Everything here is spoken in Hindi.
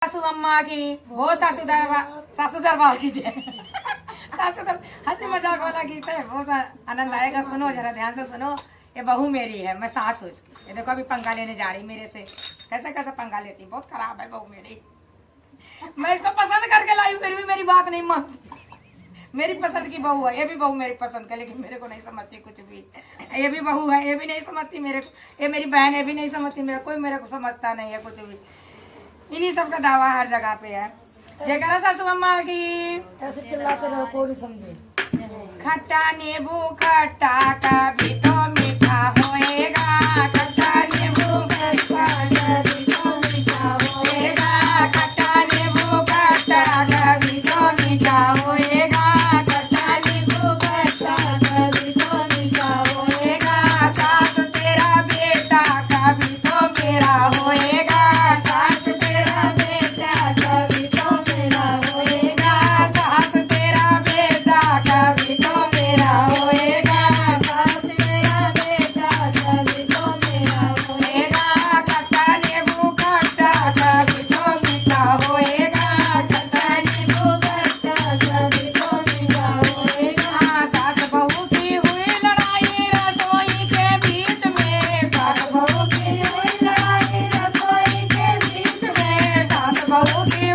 सासू अम्मा की वो सासू दरबार की जय। सासू दरबार हंसी मजाक वाला गीत है, बहुत आनंद आएगा। सुनो जरा ध्यान से सुनो। ये बहू मेरी है, मैं सास हूँ इसकी। ये देखो अभी पंगा लेने जा रही मेरे से, कैसे कैसे पंगा लेती, बहुत खराब है बहू मेरी। मैं इसको पसंद करके लाई फिर भी मेरी बात नहीं मानती। मेरी पसंद की बहू है, ये भी बहू मेरी पसंद का, लेकिन मेरे को नहीं समझती कुछ भी। ये भी बहू है, ये भी नहीं समझती मेरे को। ये मेरी बहन, ये भी नहीं समझती मेरे, कोई मेरे को समझता नहीं है कुछ भी। इन्हीं सब का दावा हर जगह पे है। ये करो सासू अम्मा की। ऐसे चिल्लाते रहो कोई नहीं समझे। खट्टा नींबू खट्टा कभी तो मीठा होएगा, खट्टा नींबू खट्टा कभी तो मीठा होएगा, खट्टा नींबू खट्टा कभी तो मीठा होएगा, खट्टा नींबू खट्टा कभी तो मीठा होएगा, सास तेरा बेटा कभी तो मेरा होएगा, सास तेरा बेटा कभी तो मेरा होएगा, सास तेरा बेटा कभी तो मेरा होएगा, सास तेरा बेटा कभी तो मेरा होएगा, खट्टा नींबू खट्टा कभी तो मीठा होएगा, खट्टा नींबू खट्टा कभी तो मीठा होएगा। सास बहू की हुई लड़ाई रसोई के बीच में, सास बहू की हुई लड़ाई रसोई के बीच में, सास बहू की